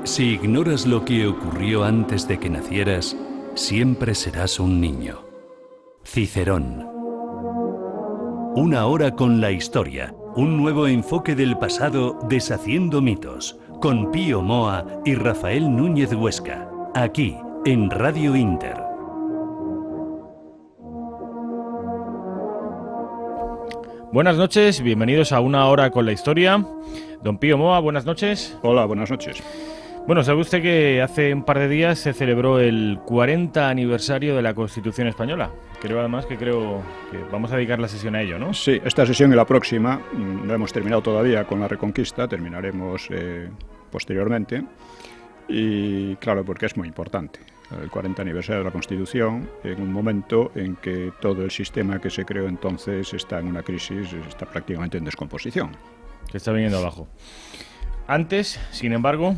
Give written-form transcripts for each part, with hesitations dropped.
Si ignoras lo que ocurrió antes de que nacieras, siempre serás un niño. Cicerón. Una hora con la historia, un nuevo enfoque del pasado deshaciendo mitos, con Pío Moa y Rafael Núñez Huesca, aquí en Radio Inter. Buenas noches, bienvenidos a Una hora con la historia. Don Pío Moa, buenas noches. Hola, buenas noches. Bueno, sabe usted que hace un par de días se celebró el 40 aniversario de la Constitución Española. Creo que vamos a dedicar la sesión a ello, ¿no? Sí, esta sesión y la próxima no hemos terminado todavía con la Reconquista, terminaremos posteriormente. Y claro, porque es muy importante. El 40 aniversario de la Constitución, en un momento en que todo el sistema que se creó entonces está en una crisis, está prácticamente en descomposición. Que está viniendo abajo. Antes, sin embargo,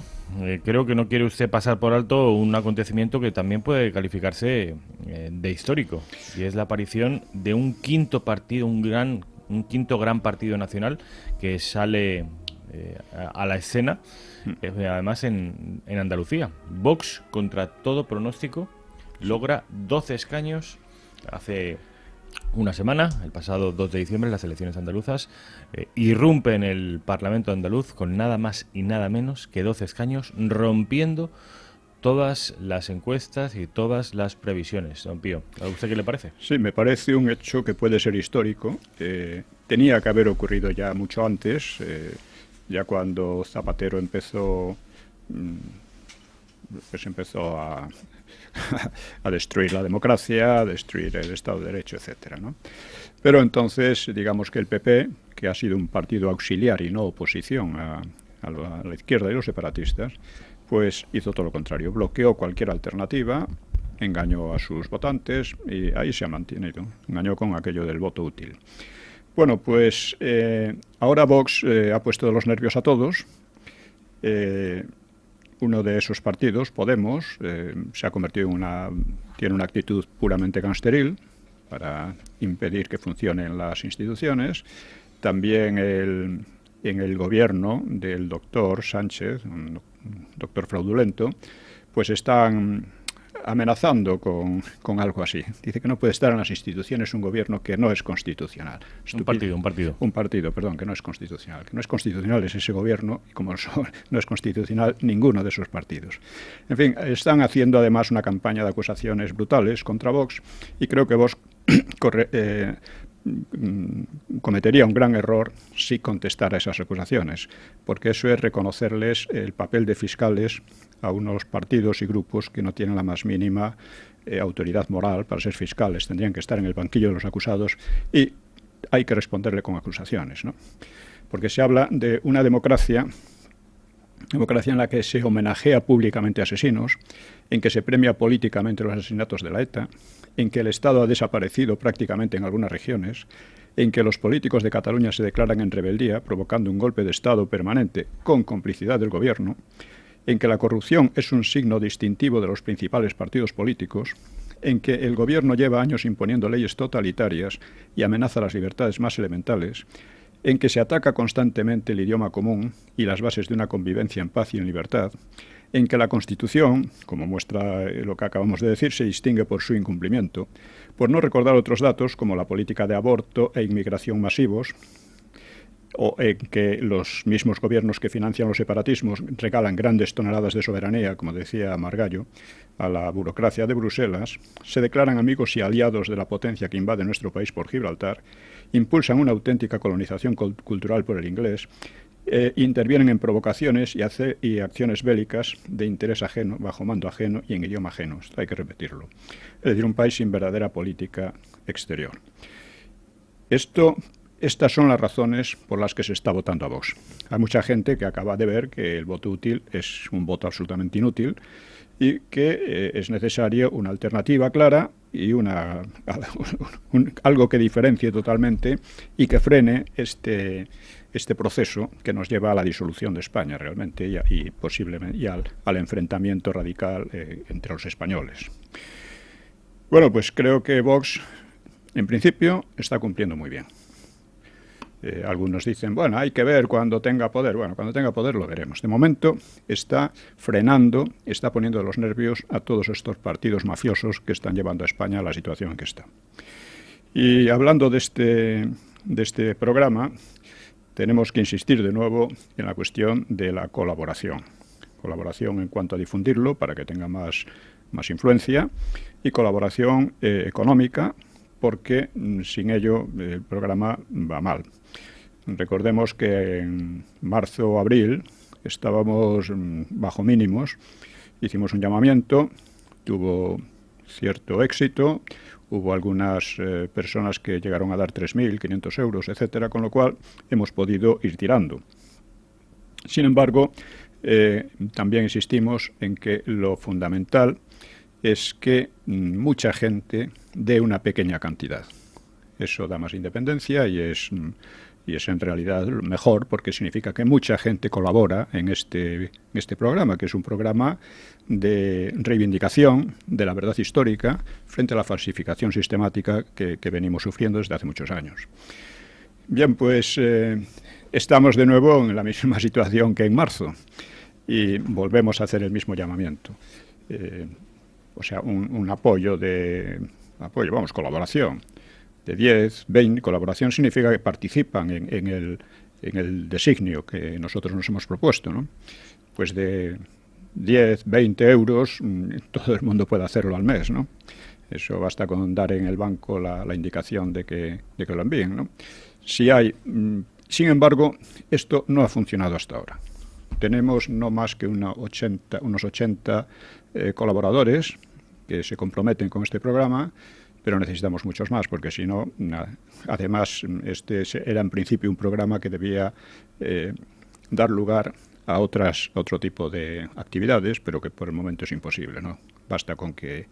creo que no quiere usted pasar por alto un acontecimiento que también puede calificarse de histórico, y es la aparición de un quinto partido, un quinto gran partido nacional que sale a la escena, además en Andalucía. Vox, contra todo pronóstico, logra 12 escaños hace una semana, el pasado 2 de diciembre, las elecciones andaluzas, irrumpe en el Parlamento andaluz con nada más y nada menos que 12 escaños, rompiendo todas las encuestas y todas las previsiones. Don Pío, ¿a usted qué le parece? Sí, me parece un hecho que puede ser histórico. Tenía que haber ocurrido ya mucho antes, ya cuando Zapatero empezó a destruir la democracia, a destruir el Estado de Derecho, etcétera, ¿no? Pero entonces, digamos que el PP, que ha sido un partido auxiliar y no oposición a la izquierda y los separatistas, pues hizo todo lo contrario, bloqueó cualquier alternativa, engañó a sus votantes y ahí se ha mantenido, engañó con aquello del voto útil. Bueno, pues ahora Vox ha puesto de los nervios a todos. Uno de esos partidos, Podemos, se ha convertido tiene una actitud puramente gangsteril para impedir que funcionen las instituciones. También en el gobierno del doctor Sánchez, un doctor fraudulento, pues están amenazando con algo así. Dice que no puede estar en las instituciones un gobierno que no es constitucional. Un partido, perdón, que no es constitucional. Que no es constitucional es ese gobierno, y como no es constitucional ninguno de esos partidos. En fin, están haciendo además una campaña de acusaciones brutales contra Vox, y creo que Vox cometería un gran error si contestara esas acusaciones, porque eso es reconocerles el papel de fiscales a unos partidos y grupos que no tienen la más mínima autoridad moral para ser fiscales. Tendrían que estar en el banquillo de los acusados y hay que responderle con acusaciones, ¿no? Porque se habla de una democracia en la que se homenajea públicamente a asesinos, en que se premia políticamente los asesinatos de la ETA, en que el Estado ha desaparecido prácticamente en algunas regiones, en que los políticos de Cataluña se declaran en rebeldía, provocando un golpe de Estado permanente con complicidad del gobierno, en que la corrupción es un signo distintivo de los principales partidos políticos, en que el gobierno lleva años imponiendo leyes totalitarias y amenaza las libertades más elementales, en que se ataca constantemente el idioma común y las bases de una convivencia en paz y en libertad, en que la Constitución, como muestra lo que acabamos de decir, se distingue por su incumplimiento, por no recordar otros datos como la política de aborto e inmigración masivos, o en que los mismos gobiernos que financian los separatismos regalan grandes toneladas de soberanía, como decía Margallo, a la burocracia de Bruselas, se declaran amigos y aliados de la potencia que invade nuestro país por Gibraltar, impulsan una auténtica colonización cultural por el inglés, intervienen en provocaciones y acciones bélicas de interés ajeno, bajo mando ajeno y en idioma ajeno. Esto hay que repetirlo. Es decir, un país sin verdadera política exterior. Estas son las razones por las que se está votando a Vox. Hay mucha gente que acaba de ver que el voto útil es un voto absolutamente inútil y que es necesario una alternativa clara y algo que diferencie totalmente y que frene este proceso que nos lleva a la disolución de España realmente y posiblemente y al enfrentamiento radical entre los españoles. Bueno, pues creo que Vox, en principio, está cumpliendo muy bien. Algunos dicen, bueno, hay que ver cuando tenga poder. Bueno, cuando tenga poder lo veremos. De momento está frenando, está poniendo los nervios a todos estos partidos mafiosos que están llevando a España a la situación en que está. Y hablando de este programa, tenemos que insistir de nuevo en la cuestión de la colaboración. Colaboración en cuanto a difundirlo para que tenga más influencia, y colaboración económica, porque sin ello el programa va mal. Recordemos que en marzo o abril estábamos bajo mínimos, hicimos un llamamiento, tuvo cierto éxito, hubo algunas personas que llegaron a dar 3.500 euros, etcétera, con lo cual hemos podido ir tirando. Sin embargo, también insistimos en que lo fundamental es que mucha gente dé una pequeña cantidad. Eso da más independencia y es en realidad mejor, porque significa que mucha gente colabora en este programa, que es un programa de reivindicación de la verdad histórica frente a la falsificación sistemática que venimos sufriendo desde hace muchos años. Bien, pues estamos de nuevo en la misma situación que en marzo y volvemos a hacer el mismo llamamiento. O sea, un colaboración de 10, 20. Colaboración significa que participan en el designio que nosotros nos hemos propuesto, ¿no? Pues de 10, 20 euros, todo el mundo puede hacerlo al mes, ¿no? Eso basta con dar en el banco la indicación de que lo envíen, ¿no? Sin embargo, esto no ha funcionado hasta ahora. Tenemos no más que unos 80 colaboradores que se comprometen con este programa, pero necesitamos muchos más, porque si no, además, este era en principio un programa que debía dar lugar a otro tipo de actividades, pero que por el momento es imposible, ¿no? Basta con que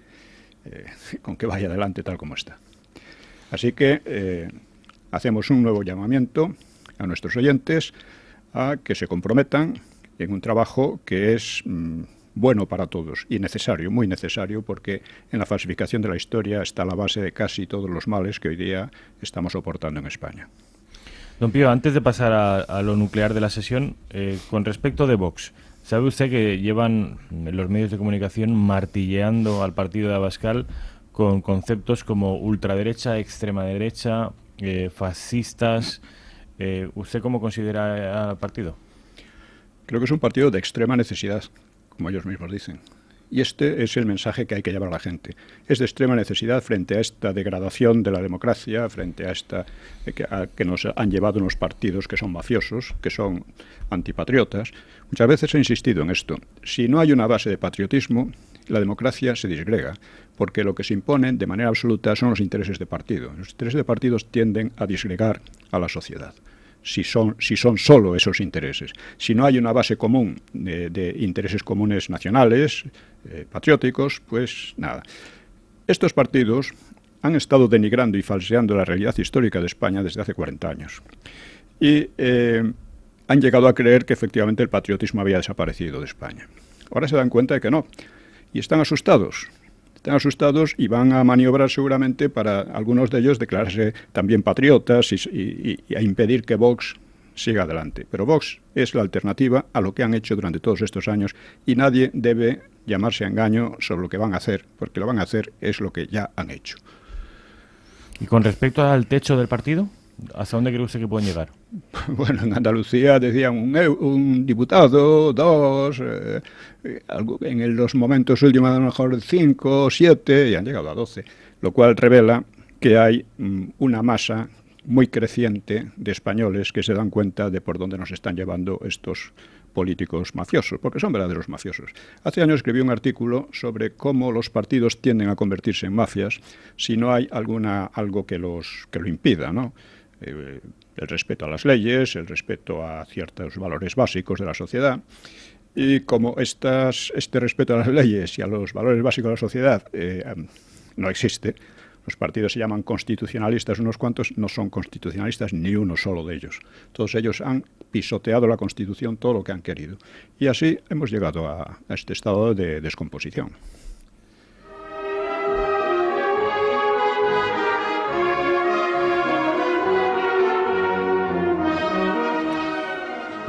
vaya adelante tal como está. Así que hacemos un nuevo llamamiento a nuestros oyentes a que se comprometan en un trabajo que es bueno para todos y necesario, muy necesario, porque en la falsificación de la historia está la base de casi todos los males que hoy día estamos soportando en España. Don Pío, antes de pasar a lo nuclear de la sesión, con respecto de Vox, ¿sabe usted que llevan los medios de comunicación martilleando al partido de Abascal con conceptos como ultraderecha, extrema derecha, fascistas? ¿Usted cómo considera al partido? Creo que es un partido de extrema necesidad, como ellos mismos dicen. Y este es el mensaje que hay que llevar a la gente. Es de extrema necesidad frente a esta degradación de la democracia, frente a esta que nos han llevado unos partidos que son mafiosos, que son antipatriotas. Muchas veces he insistido en esto. Si no hay una base de patriotismo, la democracia se disgrega, porque lo que se imponen de manera absoluta son los intereses de partido. Los intereses de partidos tienden a disgregar a la sociedad. Si son solo esos intereses. Si no hay una base común de intereses comunes nacionales, patrióticos, pues nada. Estos partidos han estado denigrando y falseando la realidad histórica de España desde hace 40 años. Y han llegado a creer que efectivamente el patriotismo había desaparecido de España. Ahora se dan cuenta de que no. Y están asustados. Están asustados y van a maniobrar seguramente para algunos de ellos declararse también patriotas y a impedir que Vox siga adelante. Pero Vox es la alternativa a lo que han hecho durante todos estos años y nadie debe llamarse a engaño sobre lo que van a hacer, porque lo van a hacer es lo que ya han hecho. ¿Y con respecto al techo del partido? ¿Hasta dónde cree usted que pueden llegar? Bueno, en Andalucía decían un diputado, 2, en los momentos últimos a lo mejor 5, 7, y han llegado a 12, lo cual revela que hay una masa muy creciente de españoles que se dan cuenta de por dónde nos están llevando estos políticos mafiosos, porque son verdaderos mafiosos. Hace años escribí un artículo sobre cómo los partidos tienden a convertirse en mafias si no hay algo que lo impida, ¿no? El respeto a las leyes, el respeto a ciertos valores básicos de la sociedad. Y como este respeto a las leyes y a los valores básicos de la sociedad no existe, los partidos se llaman constitucionalistas, unos cuantos no son constitucionalistas ni uno solo de ellos. Todos ellos han pisoteado la Constitución todo lo que han querido. Y así hemos llegado a este estado de descomposición.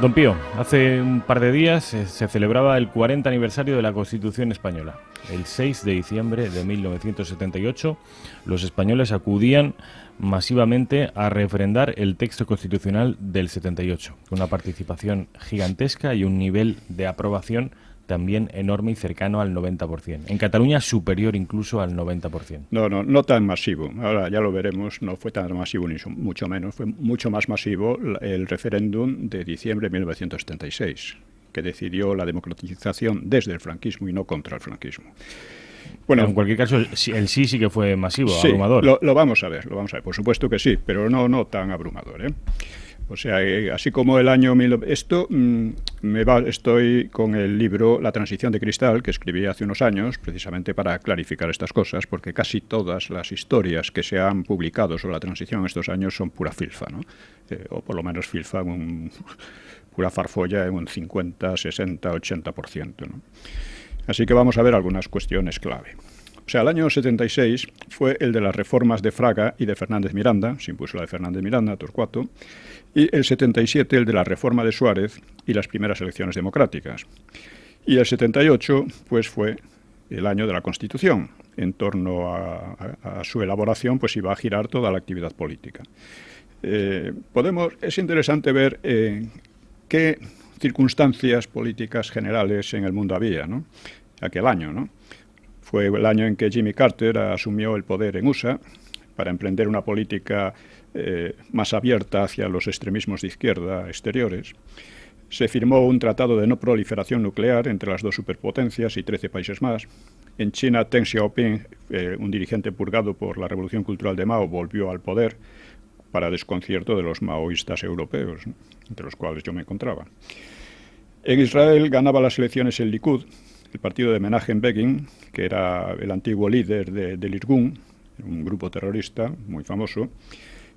Don Pío, hace un par de días se celebraba el 40 aniversario de la Constitución española. El 6 de diciembre de 1978, los españoles acudían masivamente a refrendar el texto constitucional del 78, con una participación gigantesca y un nivel de aprobación también enorme y cercano al 90%. En Cataluña superior incluso al 90%. No tan masivo. Ahora ya lo veremos, no fue tan masivo ni mucho menos. Fue mucho más masivo el referéndum de diciembre de 1976, que decidió la democratización desde el franquismo y no contra el franquismo. Bueno, en cualquier caso, el sí que fue masivo, sí, abrumador. Lo vamos a ver. Por supuesto que sí, pero no tan abrumador, ¿eh? O sea, así como el año... Estoy con el libro La transición de cristal, que escribí hace unos años, precisamente para clarificar estas cosas, porque casi todas las historias que se han publicado sobre la transición en estos años son pura filfa, ¿no? O por lo menos filfa, pura farfolla en un 50, 60, 80%, ¿no? Así que vamos a ver algunas cuestiones clave. O sea, el año 76 fue el de las reformas de Fraga y de Fernández Miranda, se impuso la de Fernández Miranda, Torcuato, y el 77 el de la reforma de Suárez y las primeras elecciones democráticas. Y el 78 pues fue el año de la Constitución. En torno a su elaboración pues iba a girar toda la actividad política. Es interesante ver qué circunstancias políticas generales en el mundo había, ¿no? Aquel año, ¿no? Fue el año en que Jimmy Carter asumió el poder en USA para emprender una política más abierta hacia los extremismos de izquierda exteriores. Se firmó un tratado de no proliferación nuclear entre las dos superpotencias y 13 países más. En China, Deng Xiaoping, un dirigente purgado por la Revolución Cultural de Mao, volvió al poder para desconcierto de los maoístas europeos, ¿no?, entre los cuales yo me encontraba. En Israel ganaba las elecciones el Likud, el partido de Menachem Begin, que era el antiguo líder del Irgun, un grupo terrorista muy famoso,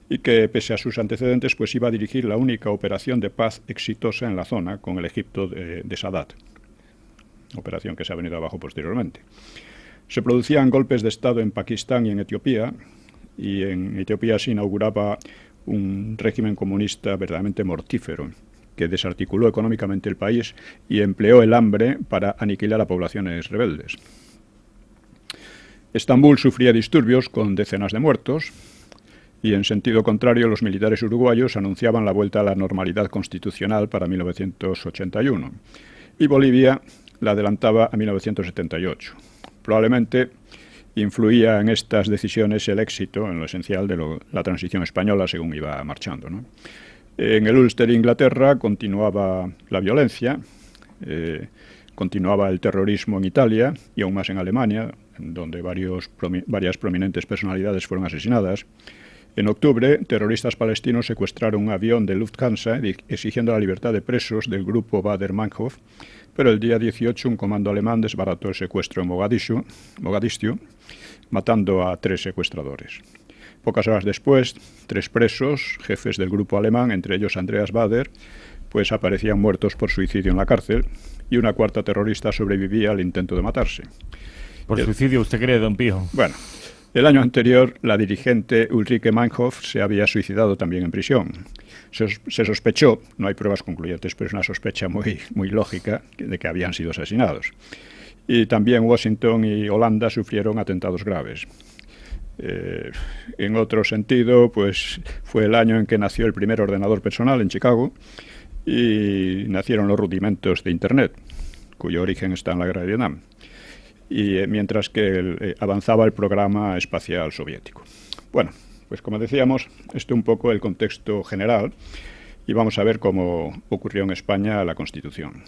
y que, pese a sus antecedentes, pues iba a dirigir la única operación de paz exitosa en la zona con el Egipto de Sadat, operación que se ha venido abajo posteriormente. Se producían golpes de Estado en Pakistán y en Etiopía, y en Etiopía se inauguraba un régimen comunista verdaderamente mortífero, que desarticuló económicamente el país y empleó el hambre para aniquilar a poblaciones rebeldes. Estambul sufría disturbios con decenas de muertos y, en sentido contrario, los militares uruguayos anunciaban la vuelta a la normalidad constitucional para 1981 y Bolivia la adelantaba a 1978. Probablemente influía en estas decisiones el éxito, en lo esencial, de la transición española según iba marchando, ¿no? En el Ulster, Inglaterra, continuaba la violencia, continuaba el terrorismo en Italia y aún más en Alemania, donde varias prominentes personalidades fueron asesinadas. En octubre, terroristas palestinos secuestraron un avión de Lufthansa exigiendo la libertad de presos del grupo Baader-Meinhof, pero el día 18 un comando alemán desbarató el secuestro en Mogadiscio, matando a 3 secuestradores. Pocas horas después, 3 presos, jefes del grupo alemán, entre ellos Andreas Baader, pues aparecían muertos por suicidio en la cárcel, y una 4ª terrorista sobrevivía al intento de matarse. ¿Por suicidio usted cree, don Pío? Bueno, el año anterior la dirigente Ulrike Meinhof se había suicidado también en prisión. Se sospechó, no hay pruebas concluyentes, pero es una sospecha muy lógica, de que habían sido asesinados. Y también Washington y Holanda sufrieron atentados graves. En otro sentido, pues fue el año en que nació el primer ordenador personal en Chicago y nacieron los rudimentos de Internet, cuyo origen está en la guerra de Vietnam, y mientras que avanzaba el programa espacial soviético. Bueno, pues como decíamos, este es un poco el contexto general y vamos a ver cómo ocurrió en España la Constitución.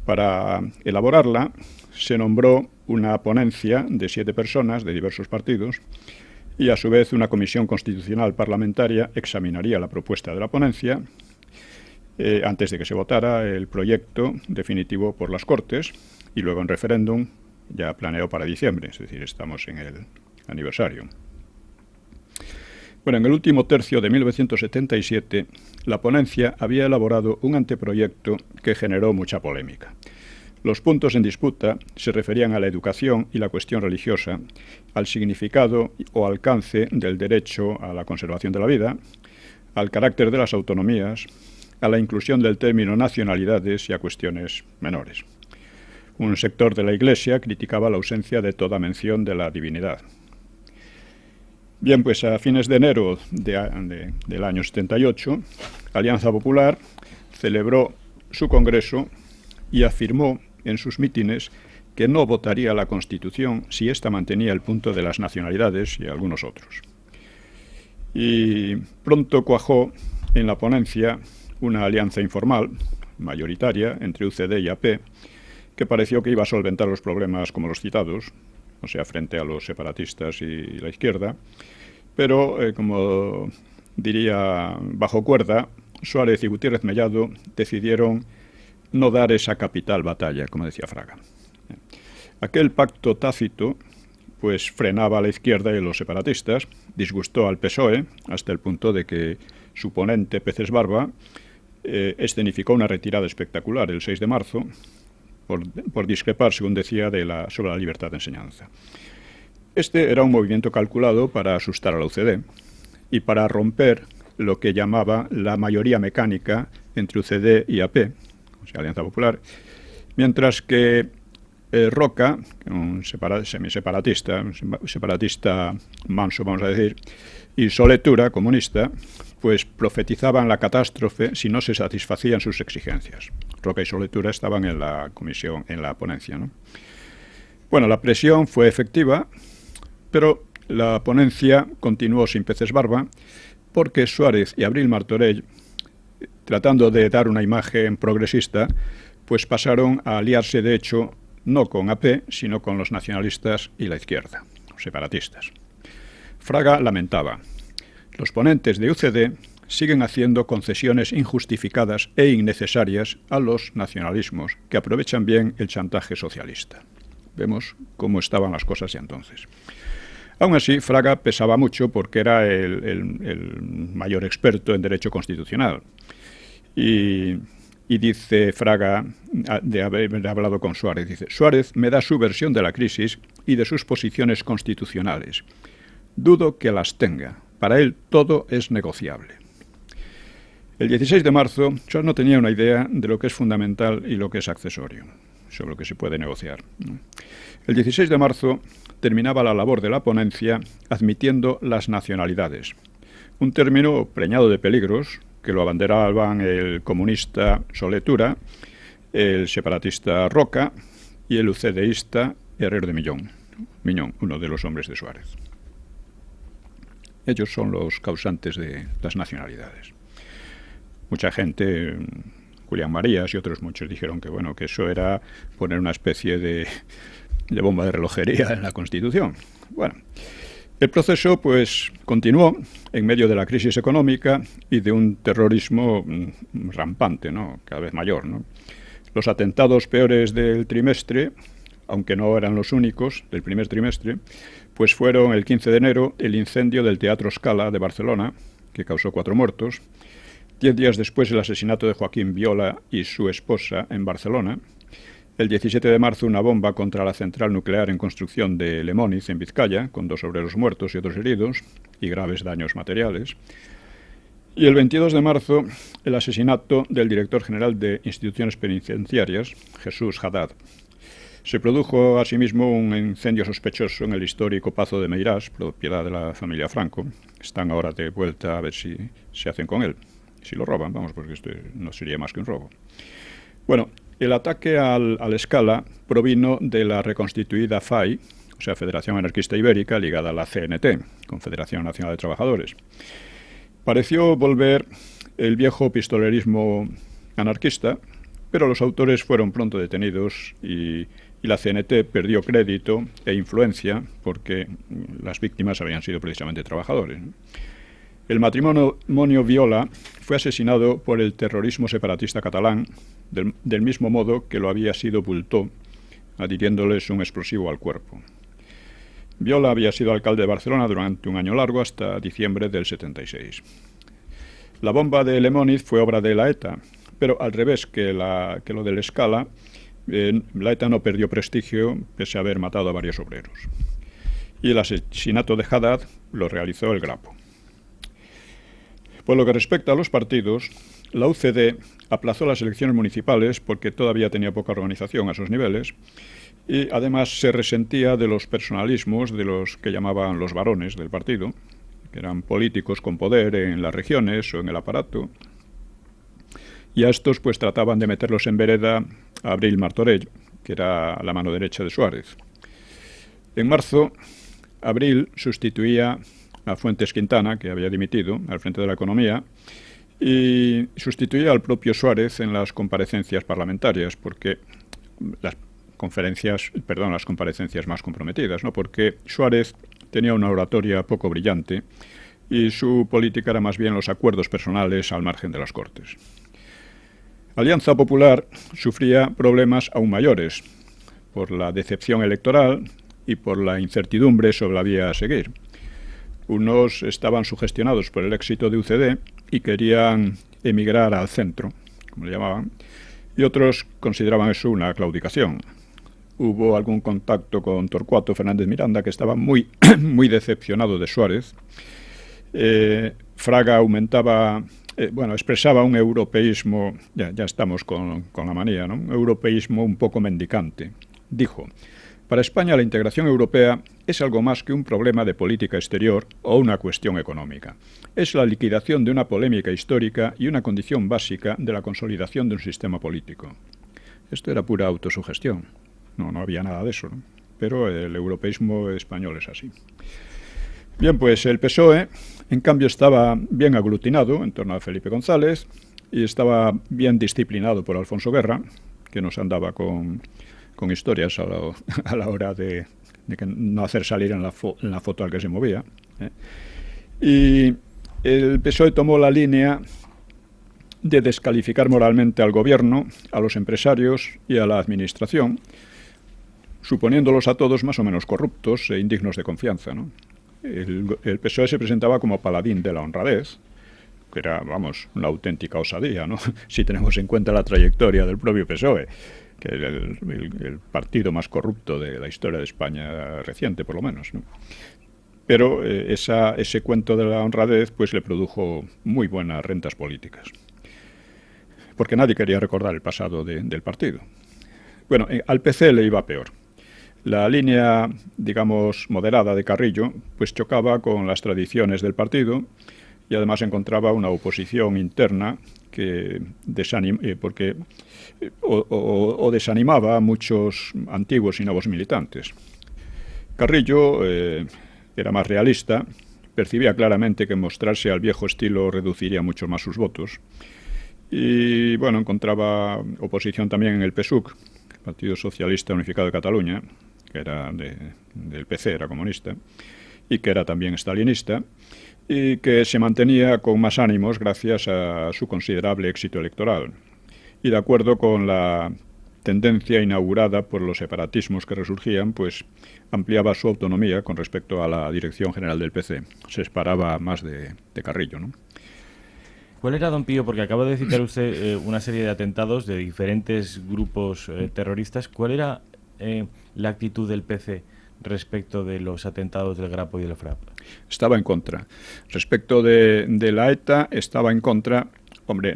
Para elaborarla se nombró una ponencia de 7 personas de diversos partidos y a su vez una comisión constitucional parlamentaria examinaría la propuesta de la ponencia antes de que se votara el proyecto definitivo por las Cortes y luego en referéndum ya planeado para diciembre, es decir, estamos en el aniversario. Bueno, en el último tercio de 1977, la ponencia había elaborado un anteproyecto que generó mucha polémica. Los puntos en disputa se referían a la educación y la cuestión religiosa, al significado o alcance del derecho a la conservación de la vida, al carácter de las autonomías, a la inclusión del término nacionalidades y a cuestiones menores. Un sector de la Iglesia criticaba la ausencia de toda mención de la divinidad. Bien, pues a fines de enero del año 78, Alianza Popular celebró su congreso y afirmó en sus mítines que no votaría la Constitución si ésta mantenía el punto de las nacionalidades y algunos otros. Y pronto cuajó en la ponencia una alianza informal, mayoritaria, entre UCD y AP, que pareció que iba a solventar los problemas como los citados, o sea, frente a los separatistas y la izquierda, pero, como diría bajo cuerda, Suárez y Gutiérrez Mellado decidieron no dar esa capital batalla, como decía Fraga. Aquel pacto tácito pues frenaba a la izquierda y a los separatistas, disgustó al PSOE hasta el punto de que su ponente Peces Barba escenificó una retirada espectacular el 6 de marzo por discrepar, según decía, sobre la libertad de enseñanza. Este era un movimiento calculado para asustar a la UCD y para romper lo que llamaba la mayoría mecánica entre UCD y AP, o sea, Alianza Popular, mientras que Roca, un semiseparatista, separatista manso, vamos a decir, y Soletura, comunista, pues profetizaban la catástrofe si no se satisfacían sus exigencias. Roca y Soletura estaban en la comisión, en la ponencia, ¿no? Bueno, la presión fue efectiva, pero la ponencia continuó sin Peces Barba, porque Suárez y Abril Martorell, tratando de dar una imagen progresista, pues pasaron a aliarse, de hecho, no con AP, sino con los nacionalistas y la izquierda, los separatistas. Fraga lamentaba: los ponentes de UCD siguen haciendo concesiones injustificadas e innecesarias a los nacionalismos, que aprovechan bien el chantaje socialista. Vemos cómo estaban las cosas ya entonces. Aún así, Fraga pesaba mucho porque era el mayor experto en derecho constitucional. Y dice Fraga, de haber hablado con Suárez, dice: Suárez me da su versión de la crisis y de sus posiciones constitucionales. Dudo que las tenga. Para él todo es negociable. El 16 de marzo, Suárez no tenía una idea de lo que es fundamental y lo que es accesorio, sobre lo que se puede negociar. El 16 de marzo terminaba la labor de la ponencia admitiendo las nacionalidades, un término preñado de peligros que lo abanderaban el comunista Soletura, el separatista Roca y el UCDista Herrero de Miñón, uno de los hombres de Suárez. Ellos son los causantes de las nacionalidades. Mucha gente, Julián Marías y otros muchos, dijeron que bueno, que eso era poner una especie de bomba de relojería en la Constitución. Bueno, el proceso pues continuó en medio de la crisis económica y de un terrorismo rampante, ¿no? Cada vez mayor, ¿no? Los atentados peores del trimestre, aunque no eran los únicos del primer trimestre, pues fueron el 15 de enero el incendio del Teatro Scala de Barcelona, que causó 4 muertos, 10 días después el asesinato de Joaquín Viola y su esposa en Barcelona, el 17 de marzo una bomba contra la central nuclear en construcción de Lemóniz, en Vizcaya, con 2 obreros muertos y otros heridos, y graves daños materiales. Y el 22 de marzo el asesinato del director general de Instituciones Penitenciarias, Jesús Haddad. Se produjo asimismo un incendio sospechoso en el histórico Pazo de Meirás, propiedad de la familia Franco. Están ahora de vuelta a ver si se hacen con él. Si lo roban, vamos, porque esto no sería más que un robo. Bueno, el ataque al Scala provino de la reconstituida FAI, o sea, Federación Anarquista Ibérica, ligada a la CNT, Confederación Nacional de Trabajadores. Pareció volver el viejo pistolerismo anarquista, pero los autores fueron pronto detenidos y la CNT perdió crédito e influencia porque las víctimas habían sido precisamente trabajadores. El matrimonio Viola fue asesinado por el terrorismo separatista catalán del mismo modo que lo había sido Bultó, adhiriéndoles un explosivo al cuerpo. Viola había sido alcalde de Barcelona durante un año largo hasta diciembre del 76. La bomba de Lemóniz fue obra de la ETA, pero al revés que lo del Scala, la ETA no perdió prestigio pese a haber matado a varios obreros. Y el asesinato de Haddad lo realizó el Grapo. Por lo que respecta a los partidos, la UCD aplazó las elecciones municipales porque todavía tenía poca organización a esos niveles y además se resentía de los personalismos de los que llamaban los varones del partido, que eran políticos con poder en las regiones o en el aparato. Y a estos pues trataban de meterlos en vereda a Abril Martorell, que era la mano derecha de Suárez. En marzo, Abril sustituía a Fuentes Quintana, que había dimitido al frente de la economía, y sustituía al propio Suárez en las comparecencias parlamentarias, porque las comparecencias más comprometidas, ¿no? Porque Suárez tenía una oratoria poco brillante y su política era más bien los acuerdos personales al margen de las Cortes. Alianza Popular sufría problemas aún mayores por la decepción electoral y por la incertidumbre sobre la vía a seguir. Unos estaban sugestionados por el éxito de UCD y querían emigrar al centro, como le llamaban, y otros consideraban eso una claudicación. Hubo algún contacto con Torcuato Fernández Miranda, que estaba muy, muy decepcionado de Suárez. Fraga expresaba un europeísmo, ya estamos con la manía, ¿no? Un europeísmo un poco mendicante. Dijo: para España la integración europea es algo más que un problema de política exterior o una cuestión económica. Es la liquidación de una polémica histórica y una condición básica de la consolidación de un sistema político. Esto era pura autosugestión. No había nada de eso, ¿no? Pero el europeísmo español es así. Bien, pues el PSOE, en cambio, estaba bien aglutinado en torno a Felipe González y estaba bien disciplinado por Alfonso Guerra, que nos andaba con historias a la hora de que no hacer salir en la foto al que se movía. Y el PSOE tomó la línea de descalificar moralmente al gobierno, a los empresarios y a la administración, suponiéndolos a todos más o menos corruptos e indignos de confianza, ¿no? El PSOE se presentaba como paladín de la honradez, que era, una auténtica osadía, ¿no? Si tenemos en cuenta la trayectoria del propio PSOE, que era el partido más corrupto de la historia de España reciente, por lo menos, ¿no? Pero ese cuento de la honradez pues le produjo muy buenas rentas políticas, porque nadie quería recordar el pasado del partido. Bueno, al PC le iba peor. La línea, digamos, moderada de Carrillo, pues chocaba con las tradiciones del partido y además encontraba una oposición interna que desanimaba a muchos antiguos y nuevos militantes. Carrillo era más realista, percibía claramente que mostrarse al viejo estilo reduciría mucho más sus votos y, encontraba oposición también en el PSUC, Partido Socialista Unificado de Cataluña, que era del PC, era comunista, y que era también stalinista, y que se mantenía con más ánimos gracias a su considerable éxito electoral. Y de acuerdo con la tendencia inaugurada por los separatismos que resurgían, pues ampliaba su autonomía con respecto a la dirección general del PC. Se separaba más de Carrillo, ¿no? ¿Cuál era, don Pío, porque acaba de citar usted una serie de atentados de diferentes grupos terroristas? ¿Cuál era la actitud del PC respecto de los atentados del Grapo y del FRAP? Estaba en contra. Respecto de la ETA, estaba en contra,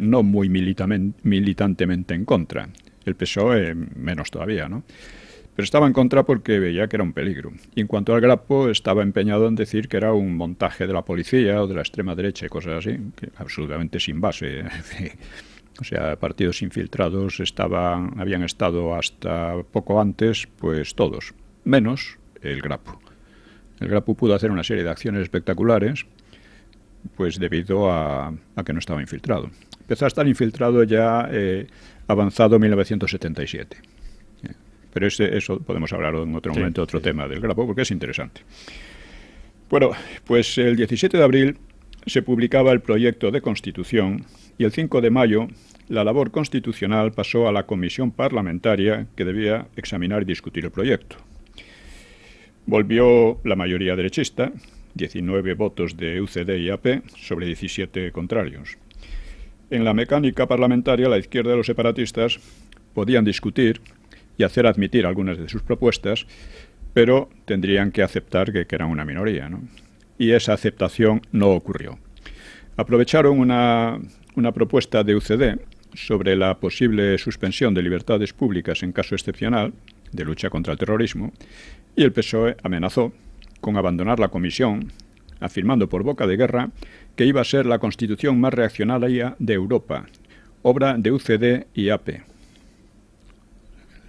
no muy militantemente en contra. El PSOE menos todavía, ¿no? Pero estaba en contra porque veía que era un peligro. Y en cuanto al Grapo, estaba empeñado en decir que era un montaje de la policía o de la extrema derecha y cosas así, que absolutamente sin base. O sea, partidos infiltrados habían estado hasta poco antes, pues todos, menos el Grapo. El Grapo pudo hacer una serie de acciones espectaculares, pues debido a que no estaba infiltrado. Empezó a estar infiltrado ya avanzado en 1977. Pero eso podemos hablar en otro momento, otro tema del Grapo, porque es interesante. Bueno, pues el 17 de abril se publicaba el proyecto de Constitución y el 5 de mayo la labor constitucional pasó a la comisión parlamentaria que debía examinar y discutir el proyecto. Volvió la mayoría derechista, 19 votos de UCD y AP sobre 17 contrarios. En la mecánica parlamentaria, la izquierda y los separatistas podían discutir y hacer admitir algunas de sus propuestas, pero tendrían que aceptar que eran una minoría, ¿no? Y esa aceptación no ocurrió. Aprovecharon una una propuesta de UCD sobre la posible suspensión de libertades públicas en caso excepcional de lucha contra el terrorismo, y el PSOE amenazó con abandonar la comisión, afirmando por boca de Guerra que iba a ser la constitución más reaccionaria de Europa, obra de UCD y AP.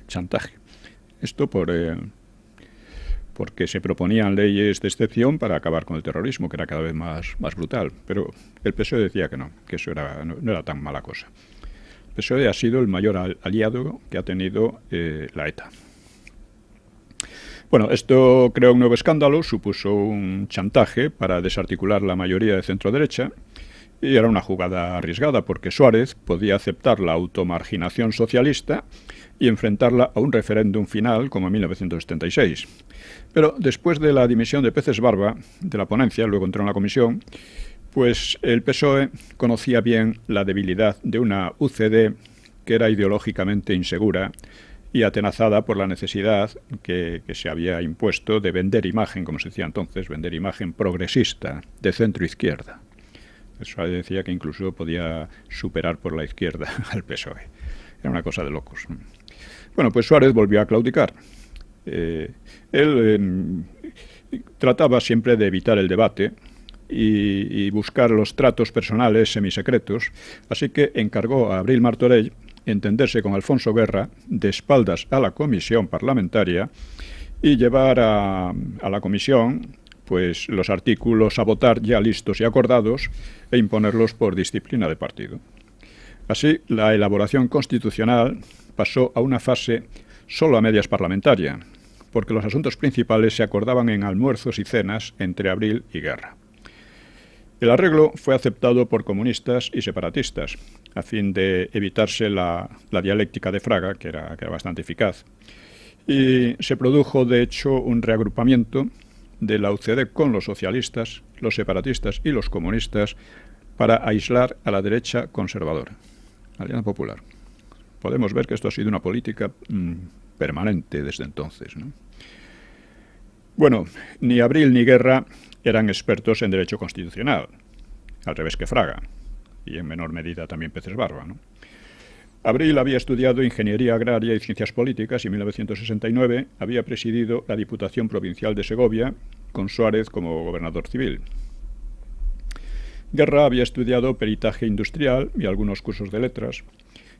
Chantaje. Esto porque se proponían leyes de excepción para acabar con el terrorismo, que era cada vez más brutal. Pero el PSOE decía que no, que eso no era tan mala cosa. El PSOE ha sido el mayor aliado que ha tenido la ETA. Bueno, esto creó un nuevo escándalo, supuso un chantaje para desarticular la mayoría de centro-derecha, y era una jugada arriesgada porque Suárez podía aceptar la automarginación socialista y enfrentarla a un referéndum final como en 1976. Pero después de la dimisión de Peces Barba de la ponencia, luego entró en la comisión, pues el PSOE conocía bien la debilidad de una UCD que era ideológicamente insegura y atenazada por la necesidad que se había impuesto de vender imagen, como se decía entonces, vender imagen progresista de centro-izquierda. Suárez decía que incluso podía superar por la izquierda al PSOE. Era una cosa de locos. Bueno, pues Suárez volvió a claudicar. Él trataba siempre de evitar el debate y buscar los tratos personales semisecretos, así que encargó a Abril Martorell entenderse con Alfonso Guerra de espaldas a la comisión parlamentaria y llevar a la comisión pues los artículos a votar ya listos y acordados e imponerlos por disciplina de partido. Así, la elaboración constitucional pasó a una fase solo a medias parlamentaria, porque los asuntos principales se acordaban en almuerzos y cenas entre Abril y Guerra. El arreglo fue aceptado por comunistas y separatistas, a fin de evitarse la dialéctica de Fraga, que era bastante eficaz. Y se produjo, de hecho, un reagrupamiento de la UCD con los socialistas, los separatistas y los comunistas para aislar a la derecha conservadora, Alianza Popular. Podemos ver que esto ha sido una política permanente desde entonces, ¿no? Bueno, ni Abril ni Guerra eran expertos en derecho constitucional, al revés que Fraga, y en menor medida también Peces Barba, ¿no? Abril había estudiado Ingeniería Agraria y Ciencias Políticas y en 1969 había presidido la Diputación Provincial de Segovia con Suárez como gobernador civil. Guerra había estudiado Peritaje Industrial y algunos cursos de letras,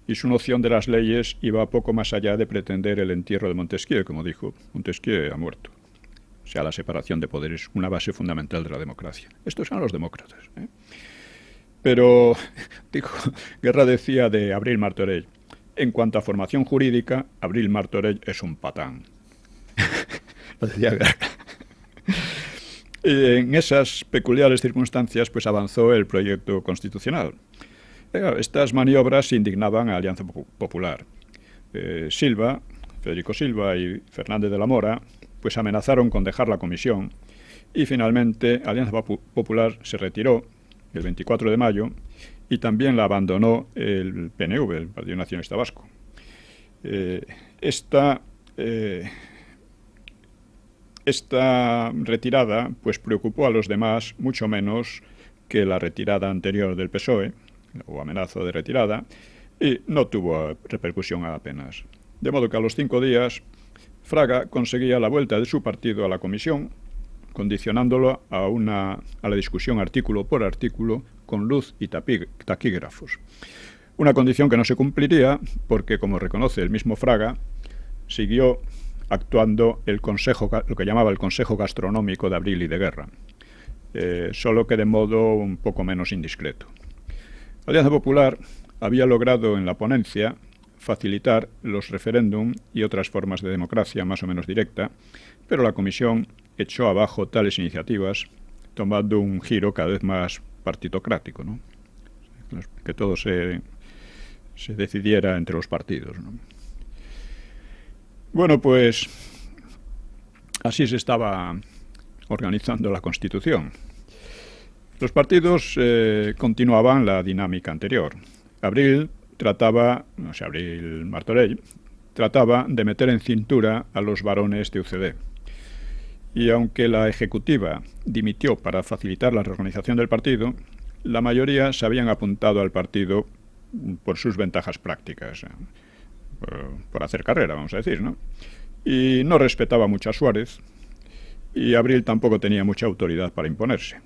y su noción de las leyes iba poco más allá de pretender el entierro de Montesquieu, como dijo. Montesquieu ha muerto. O sea, la separación de poderes, una base fundamental de la democracia. Estos son los demócratas, ¿eh? Pero, Guerra decía de Abril Martorell, en cuanto a formación jurídica, Abril Martorell es un patán. Lo decía Guerra. En esas peculiares circunstancias, pues avanzó el proyecto constitucional. Estas maniobras indignaban a Alianza Popular. Federico Silva y Fernández de la Mora, pues amenazaron con dejar la comisión y finalmente Alianza Popular se retiró el 24 de mayo, y también la abandonó el PNV, el Partido Nacionalista Vasco. Esta retirada pues preocupó a los demás mucho menos que la retirada anterior del PSOE, o amenaza de retirada, y no tuvo repercusión apenas. De modo que a los 5 días, Fraga conseguía la vuelta de su partido a la comisión, condicionándolo a la discusión artículo por artículo con luz y taquígrafos. Una condición que no se cumpliría porque, como reconoce el mismo Fraga, siguió actuando lo que llamaba el Consejo Gastronómico de Abril y de Guerra, solo que de modo un poco menos indiscreto. La Alianza Popular había logrado en la ponencia facilitar los referéndum y otras formas de democracia más o menos directa, pero la comisión echó abajo tales iniciativas, tomando un giro cada vez más partitocrático, ¿no? Que todo se decidiera entre los partidos, ¿no? Bueno, pues así se estaba organizando la Constitución. Los partidos continuaban la dinámica anterior. Abril Martorell trataba de meter en cintura a los varones de UCD. Y aunque la ejecutiva dimitió para facilitar la reorganización del partido, la mayoría se habían apuntado al partido por sus ventajas prácticas, por hacer carrera, vamos a decir, ¿no? Y no respetaba mucho a Suárez, y Abril tampoco tenía mucha autoridad para imponerse.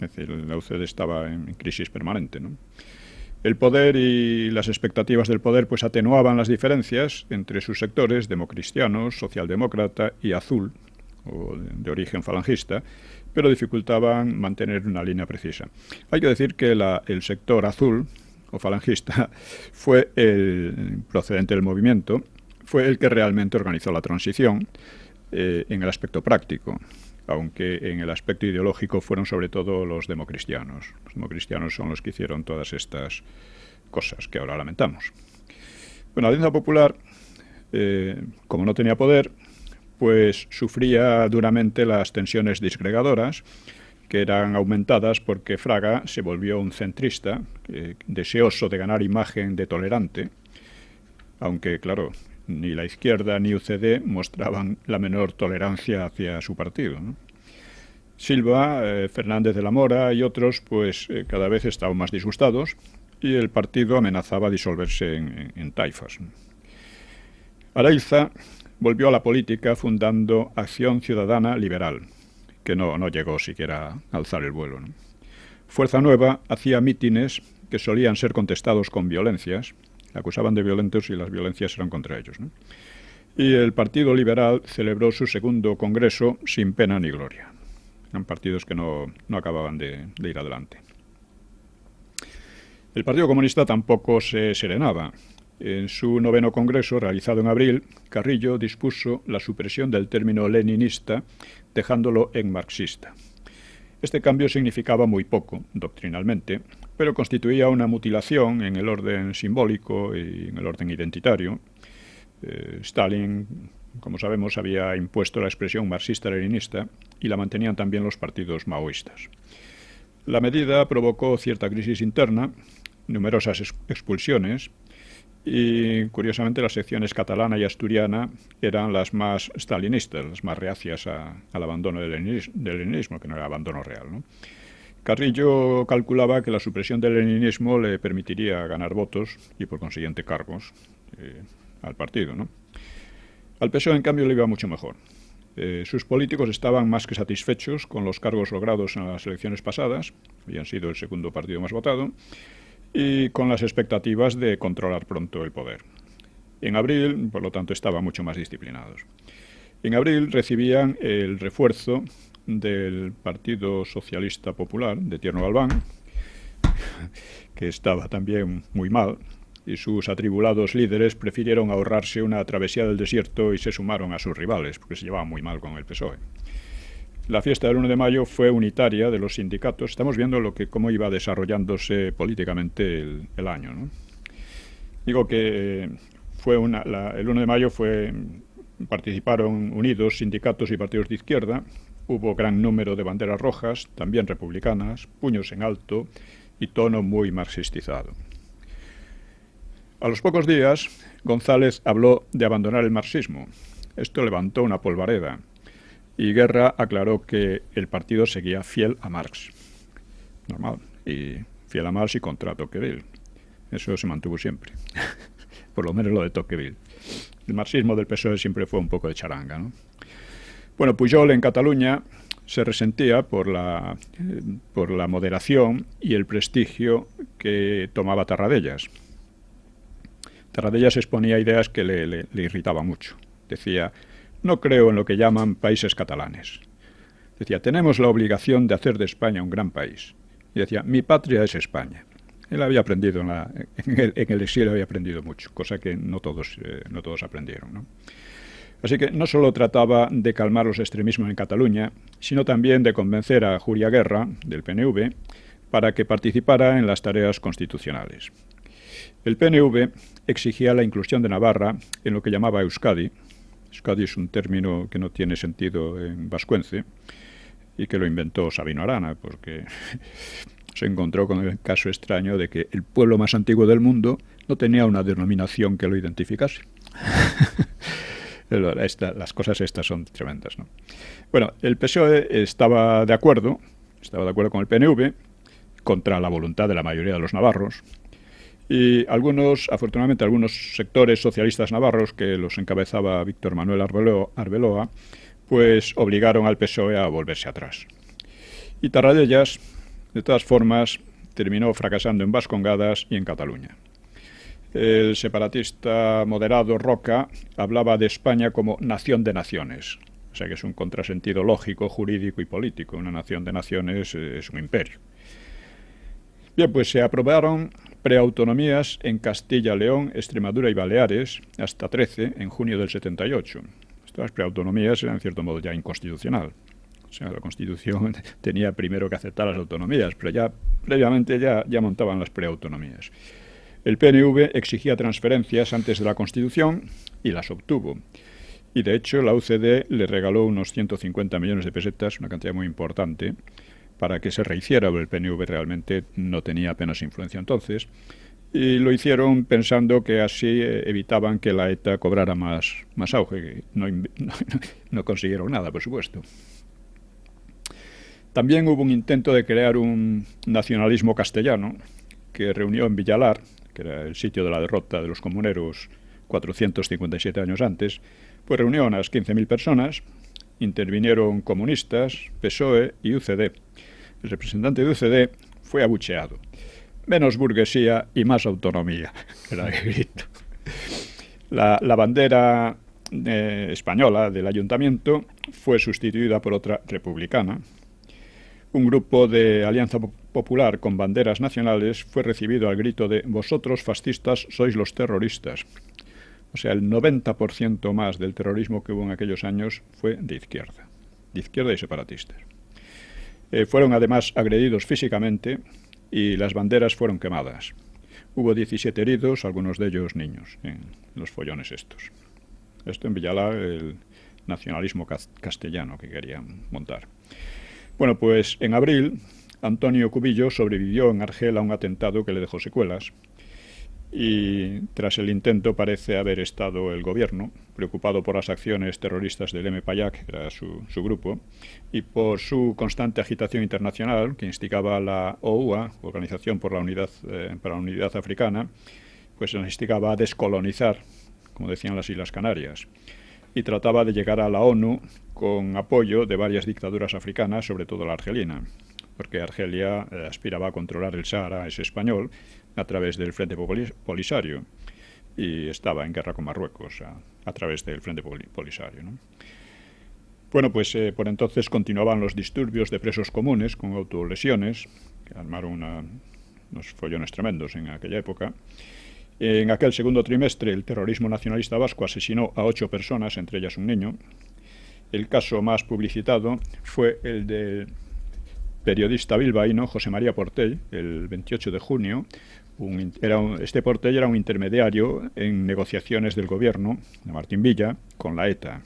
Es decir, la UCD estaba en crisis permanente, ¿no? El poder y las expectativas del poder pues atenuaban las diferencias entre sus sectores, democristianos, socialdemócrata y azul, o de origen falangista, pero dificultaban mantener una línea precisa. Hay que decir que el sector azul o falangista fue el procedente del movimiento, fue el que realmente organizó la transición en el aspecto práctico, aunque en el aspecto ideológico fueron sobre todo los democristianos. Los democristianos son los que hicieron todas estas cosas que ahora lamentamos. Bueno, la Alianza Popular, como no tenía poder, pues sufría duramente las tensiones disgregadoras, que eran aumentadas porque Fraga se volvió un centrista, deseoso de ganar imagen de tolerante, aunque, claro, ni la izquierda ni UCD mostraban la menor tolerancia hacia su partido, ¿no? Silva, Fernández de la Mora y otros, pues cada vez estaban más disgustados y el partido amenazaba disolverse en taifas. Araiza volvió a la política fundando Acción Ciudadana Liberal, que no llegó siquiera a alzar el vuelo, ¿no? Fuerza Nueva hacía mítines que solían ser contestados con violencias, acusaban de violentos y las violencias eran contra ellos, ¿no? Y el Partido Liberal celebró su segundo congreso sin pena ni gloria. Eran partidos que no acababan de ir adelante. El Partido Comunista tampoco se serenaba. En su 9º congreso, realizado en abril, Carrillo dispuso la supresión del término leninista, dejándolo en marxista. Este cambio significaba muy poco, doctrinalmente, pero constituía una mutilación en el orden simbólico y en el orden identitario. Stalin, como sabemos, había impuesto la expresión marxista-leninista y la mantenían también los partidos maoístas. La medida provocó cierta crisis interna, numerosas expulsiones, y curiosamente las secciones catalana y asturiana eran las más stalinistas, las más reacias al abandono del leninismo, que no era abandono real, ¿no? Carrillo calculaba que la supresión del leninismo le permitiría ganar votos y por consiguiente cargos al partido, ¿no? Al PSOE, en cambio, le iba mucho mejor. Sus políticos estaban más que satisfechos con los cargos logrados en las elecciones pasadas, habían sido el segundo partido más votado, y con las expectativas de controlar pronto el poder. En abril, por lo tanto, estaban mucho más disciplinados. En abril recibían el refuerzo del Partido Socialista Popular de Tierno Galván, que estaba también muy mal, y sus atribulados líderes prefirieron ahorrarse una travesía del desierto y se sumaron a sus rivales, porque se llevaban muy mal con el PSOE. La fiesta del 1 de mayo fue unitaria de los sindicatos. Estamos viendo cómo iba desarrollándose políticamente el año, ¿no? Digo que el 1 de mayo participaron unidos sindicatos y partidos de izquierda. Hubo gran número de banderas rojas, también republicanas, puños en alto y tono muy marxistizado. A los pocos días, González habló de abandonar el marxismo. Esto levantó una polvareda. Y Guerra aclaró que el partido seguía fiel a Marx. Normal. Y fiel a Marx y contra Tocqueville. Eso se mantuvo siempre. Por lo menos lo de Tocqueville. El marxismo del PSOE siempre fue un poco de charanga, ¿no? Bueno, Pujol en Cataluña se resentía por la moderación y el prestigio que tomaba Tarradellas. Tarradellas exponía ideas que le irritaban mucho. Decía: no creo en lo que llaman países catalanes. Decía: tenemos la obligación de hacer de España un gran país. Y decía: mi patria es España. Él había aprendido en el exilio, había aprendido mucho, cosa que no todos aprendieron, ¿no? Así que no solo trataba de calmar los extremismos en Cataluña, sino también de convencer a Julia Guerra, del PNV, para que participara en las tareas constitucionales. El PNV exigía la inclusión de Navarra en lo que llamaba Euskadi. Euskadi es un término que no tiene sentido en vascuence y que lo inventó Sabino Arana, porque se encontró con el caso extraño de que el pueblo más antiguo del mundo no tenía una denominación que lo identificase. Las cosas estas son tremendas, ¿no? Bueno, el PSOE estaba de acuerdo con el PNV, contra la voluntad de la mayoría de los navarros. Y afortunadamente, algunos sectores socialistas navarros, que los encabezaba Víctor Manuel Arbeloa, pues obligaron al PSOE a volverse atrás. Y Tarradellas, de todas formas, terminó fracasando en Vascongadas y en Cataluña. El separatista moderado Roca hablaba de España como nación de naciones, o sea que es un contrasentido lógico, jurídico y político. Una nación de naciones es un imperio. Bien, pues se aprobaron preautonomías en Castilla, León, Extremadura y Baleares, hasta 13, en junio del 78. Estas preautonomías eran en cierto modo ya inconstitucional. O sea, la Constitución tenía primero que aceptar las autonomías, pero ya previamente ya montaban las preautonomías. El PNV exigía transferencias antes de la Constitución y las obtuvo. Y de hecho la UCD le regaló unos 150 millones de pesetas, una cantidad muy importante, para que se rehiciera. El PNV realmente no tenía apenas influencia entonces. Y lo hicieron pensando que así evitaban que la ETA cobrara más auge. No consiguieron nada, por supuesto. También hubo un intento de crear un nacionalismo castellano que reunió en Villalar, que era el sitio de la derrota de los comuneros 457 años antes, pues reunió a unas 15.000 personas, intervinieron comunistas, PSOE y UCD. El representante de UCD fue abucheado. Menos burguesía y más autonomía, era el grito. La bandera española del ayuntamiento fue sustituida por otra republicana. Un grupo de Alianza Popular con banderas nacionales fue recibido al grito de «Vosotros, fascistas, sois los terroristas». O sea, el 90% más del terrorismo que hubo en aquellos años fue de izquierda y separatistas. Fueron además agredidos físicamente y las banderas fueron quemadas. Hubo 17 heridos, algunos de ellos niños, en los follones estos. Esto en Villalar, el nacionalismo castellano que querían montar. Bueno, pues en abril, Antonio Cubillo sobrevivió en Argel a un atentado que le dejó secuelas. Y tras el intento parece haber estado el gobierno, preocupado por las acciones terroristas del MPAYAC, que era su grupo, y por su constante agitación internacional, que instigaba a la OUA, Organización para la Unidad Africana, pues nos instigaba a descolonizar, como decían las Islas Canarias, y trataba de llegar a la ONU con apoyo de varias dictaduras africanas, sobre todo la argelina, porque Argelia aspiraba a controlar el Sáhara, es español, a través del Frente Polisario, y estaba en guerra con Marruecos a través del Frente Polisario, ¿no? Bueno, pues por entonces continuaban los disturbios de presos comunes con autolesiones, que armaron unos follones tremendos en aquella época. En aquel segundo trimestre, el terrorismo nacionalista vasco asesinó a 8 personas, entre ellas un niño. El caso más publicitado fue el del periodista bilbaíno José María Portell, el 28 de junio. Este Portell era un intermediario en negociaciones del gobierno de Martín Villa con la ETA.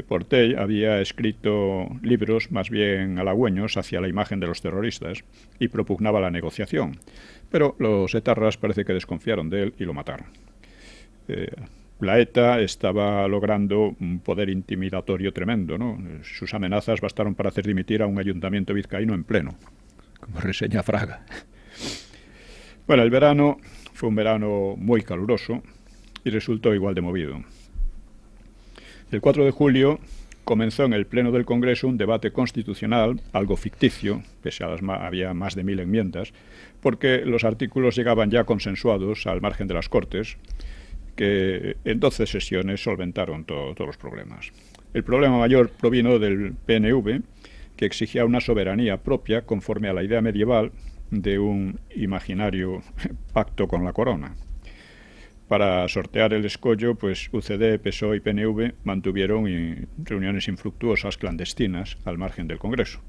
Portell había escrito libros más bien halagüeños hacia la imagen de los terroristas y propugnaba la negociación, pero los etarras parece que desconfiaron de él y lo mataron. La ETA estaba logrando un poder intimidatorio tremendo, ¿no? Sus amenazas bastaron para hacer dimitir a un ayuntamiento vizcaíno en pleno, como reseña Fraga. Bueno, el verano fue un verano muy caluroso y resultó igual de movido. El 4 de julio comenzó en el Pleno del Congreso un debate constitucional, algo ficticio, pese a había más de 1000 enmiendas, porque los artículos llegaban ya consensuados al margen de las Cortes, que en 12 sesiones solventaron todos los problemas. El problema mayor provino del PNV, que exigía una soberanía propia conforme a la idea medieval de un imaginario pacto con la corona. Para sortear el escollo, pues UCD, PSOE y PNV mantuvieron reuniones infructuosas clandestinas al margen del Congreso.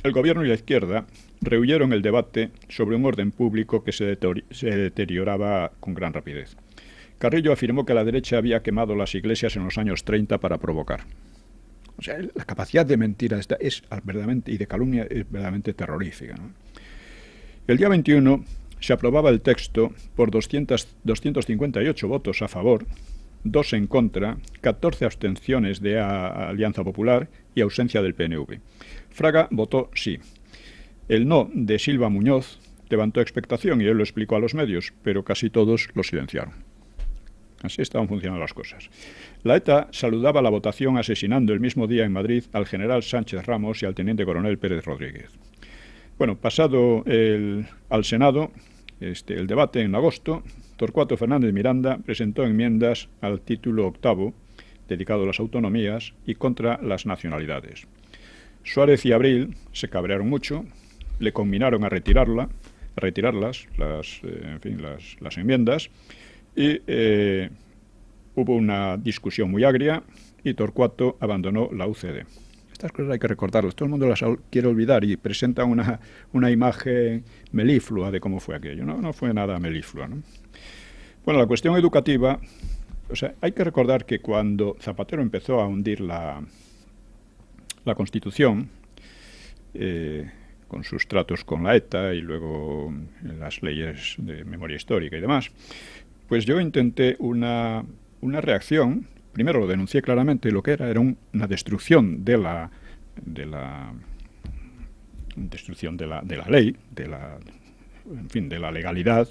El gobierno y la izquierda rehuyeron el debate sobre un orden público que se deterioraba con gran rapidez. Carrillo afirmó que la derecha había quemado las iglesias en los años 30 para provocar. O sea, la capacidad de mentira y de calumnia es verdaderamente terrorífica, ¿no? El día 21 se aprobaba el texto por 258 votos a favor, 2 en contra, 14 abstenciones de Alianza Popular y ausencia del PNV. Fraga votó sí. El no de Silva Muñoz levantó expectación y él lo explicó a los medios, pero casi todos lo silenciaron. Así estaban funcionando las cosas. La ETA saludaba la votación asesinando el mismo día en Madrid al general Sánchez Ramos y al teniente coronel Pérez Rodríguez. Bueno, pasado al Senado el debate en agosto, Torcuato Fernández Miranda presentó enmiendas al título octavo, dedicado a las autonomías y contra las nacionalidades. Suárez y Abril se cabrearon mucho, le conminaron a retirarlas, las enmiendas, y hubo una discusión muy agria y Torcuato abandonó la UCD. Estas cosas hay que recordarlas. Todo el mundo las quiere olvidar y presenta una imagen meliflua de cómo fue aquello. No fue nada meliflua, ¿no? Bueno, la cuestión educativa, hay que recordar que cuando Zapatero empezó a hundir la Constitución, con sus tratos con la ETA y luego las leyes de memoria histórica y demás, pues yo intenté una reacción. Primero lo denuncié claramente, lo que era una destrucción de la ley, de la legalidad,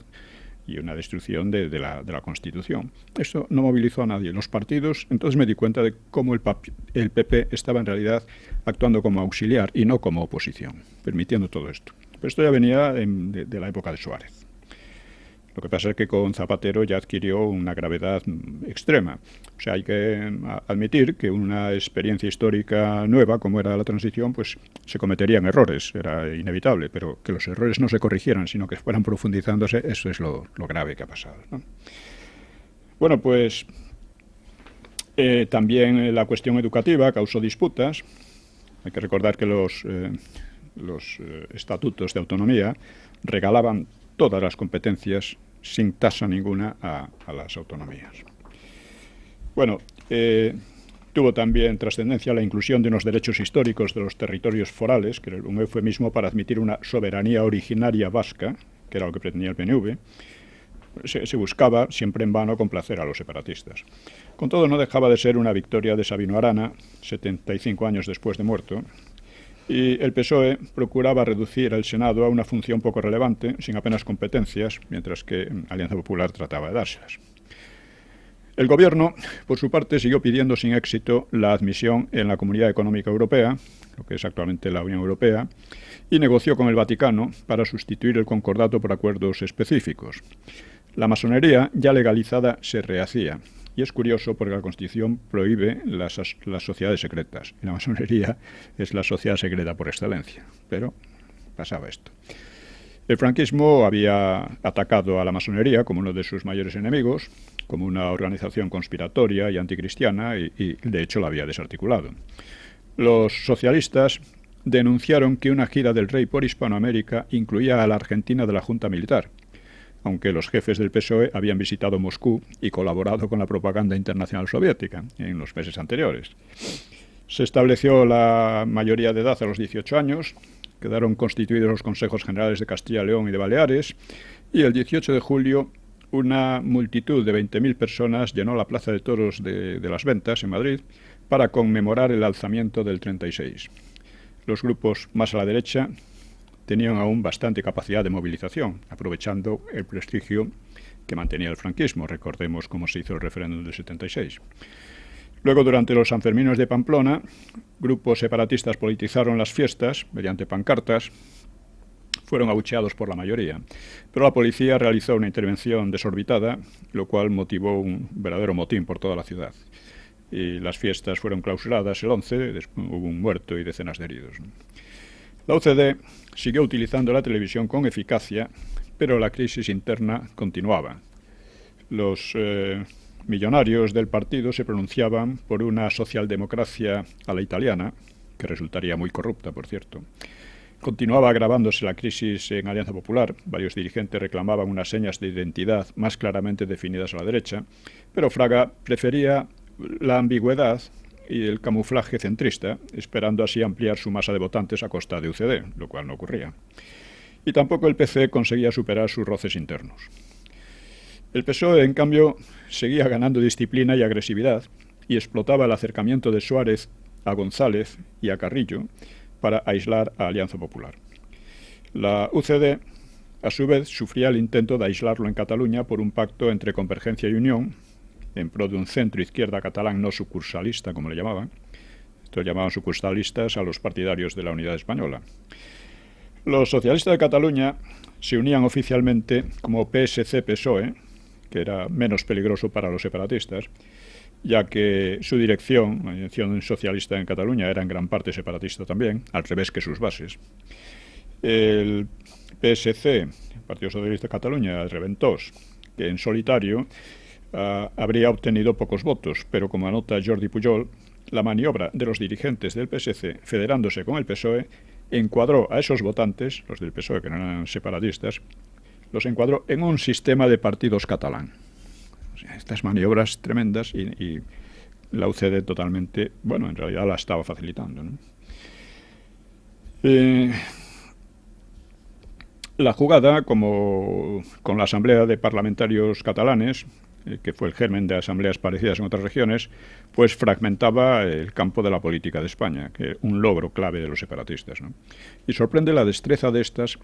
y una destrucción de la Constitución. Eso no movilizó a nadie. Los partidos, entonces me di cuenta de cómo el PP estaba en realidad actuando como auxiliar y no como oposición, permitiendo todo esto. Pero esto ya venía de la época de Suárez. Lo que pasa es que con Zapatero ya adquirió una gravedad extrema. Hay que admitir que una experiencia histórica nueva, como era la transición, pues se cometerían errores, era inevitable, pero que los errores no se corrigieran, sino que fueran profundizándose, eso es lo grave que ha pasado, ¿no? Bueno, pues también la cuestión educativa causó disputas. Hay que recordar que los estatutos de autonomía regalaban todas las competencias sin tasa ninguna a las autonomías. Bueno, tuvo también trascendencia la inclusión de unos derechos históricos de los territorios forales, que era un eufemismo para admitir una soberanía originaria vasca, que era lo que pretendía el PNV. Se buscaba, siempre en vano, complacer a los separatistas. Con todo, no dejaba de ser una victoria de Sabino Arana, 75 años después de muerto, y el PSOE procuraba reducir el Senado a una función poco relevante, sin apenas competencias, mientras que Alianza Popular trataba de dárselas. El Gobierno, por su parte, siguió pidiendo sin éxito la admisión en la Comunidad Económica Europea, lo que es actualmente la Unión Europea, y negoció con el Vaticano para sustituir el concordato por acuerdos específicos. La masonería, ya legalizada, se rehacía. Y es curioso porque la Constitución prohíbe las sociedades secretas. Y la masonería es la sociedad secreta por excelencia. Pero pasaba esto. El franquismo había atacado a la masonería como uno de sus mayores enemigos, como una organización conspiratoria y anticristiana, y de hecho la había desarticulado. Los socialistas denunciaron que una gira del rey por Hispanoamérica incluía a la Argentina de la Junta Militar, aunque los jefes del PSOE habían visitado Moscú y colaborado con la propaganda internacional soviética en los meses anteriores. Se estableció la mayoría de edad a los 18 años, quedaron constituidos los Consejos Generales de Castilla y León y de Baleares, y el 18 de julio una multitud de 20.000 personas llenó la Plaza de Toros de las Ventas en Madrid para conmemorar el alzamiento del 36. Los grupos más a la derecha tenían aún bastante capacidad de movilización, aprovechando el prestigio que mantenía el franquismo. Recordemos cómo se hizo el referéndum del 76. Luego, durante los Sanferminos de Pamplona, grupos separatistas politizaron las fiestas mediante pancartas. Fueron abucheados por la mayoría, pero la policía realizó una intervención desorbitada, lo cual motivó un verdadero motín por toda la ciudad. Y las fiestas fueron clausuradas el 11, después hubo un muerto y decenas de heridos. La UCD siguió utilizando la televisión con eficacia, pero la crisis interna continuaba. Los millonarios del partido se pronunciaban por una socialdemocracia a la italiana, que resultaría muy corrupta, por cierto. Continuaba agravándose la crisis en Alianza Popular. Varios dirigentes reclamaban unas señas de identidad más claramente definidas a la derecha, pero Fraga prefería la ambigüedad y el camuflaje centrista, esperando así ampliar su masa de votantes a costa de UCD, lo cual no ocurría. Y tampoco el PC conseguía superar sus roces internos. El PSOE, en cambio, seguía ganando disciplina y agresividad y explotaba el acercamiento de Suárez a González y a Carrillo para aislar a Alianza Popular. La UCD, a su vez, sufría el intento de aislarlo en Cataluña por un pacto entre Convergencia y Unión, en pro de un centro-izquierda catalán no sucursalista, como le llamaban. Estos llamaban sucursalistas a los partidarios de la unidad española. Los socialistas de Cataluña se unían oficialmente como PSC-PSOE, que era menos peligroso para los separatistas, ya que su dirección, la dirección socialista en Cataluña, era en gran parte separatista también, al revés que sus bases. El PSC, el Partido Socialista de Cataluña, reventó, que en solitario habría obtenido pocos votos, pero como anota Jordi Pujol, la maniobra de los dirigentes del PSC, federándose con el PSOE, encuadró a esos votantes, los del PSOE que no eran separatistas, los encuadró en un sistema de partidos catalán. O sea, estas maniobras tremendas y la UCD totalmente, bueno, en realidad la estaba facilitando, ¿no? La jugada, como con la Asamblea de Parlamentarios Catalanes, que fue el germen de asambleas parecidas en otras regiones, pues fragmentaba el campo de la política de España, que es un logro clave de los separatistas, ¿no? Y sorprende la destreza de estos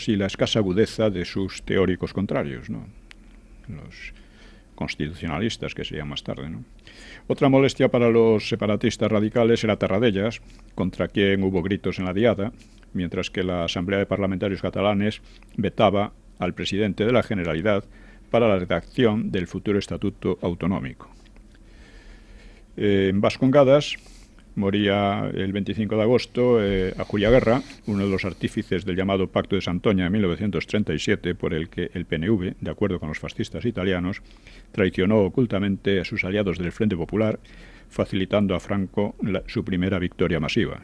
y la escasa agudeza de sus teóricos contrarios, ¿no? Los constitucionalistas, que serían más tarde, ¿no? Otra molestia para los separatistas radicales era Tarradellas, contra quien hubo gritos en la diada, mientras que la Asamblea de Parlamentarios Catalanes vetaba al presidente de la Generalidad para la redacción del futuro Estatuto Autonómico. En Vascongadas moría el 25 de agosto a Julia Guerra, uno de los artífices del llamado Pacto de Santoña en 1937, por el que el PNV, de acuerdo con los fascistas italianos, traicionó ocultamente a sus aliados del Frente Popular, facilitando a Franco su primera victoria masiva.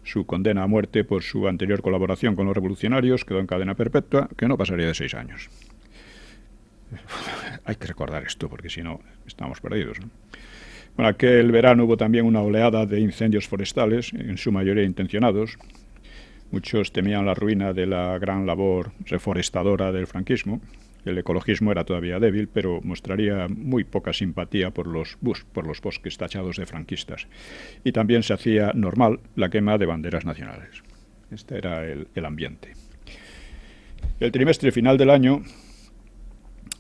Su condena a muerte por su anterior colaboración con los revolucionarios quedó en cadena perpetua, que no pasaría de 6 años. Hay que recordar esto, porque si no, estamos perdidos, ¿no? Bueno, aquel verano hubo también una oleada de incendios forestales, en su mayoría intencionados. Muchos temían la ruina de la gran labor reforestadora del franquismo. El ecologismo era todavía débil, pero mostraría muy poca simpatía por los bosques tachados de franquistas. Y también se hacía normal la quema de banderas nacionales. Este era el ambiente. El trimestre final del año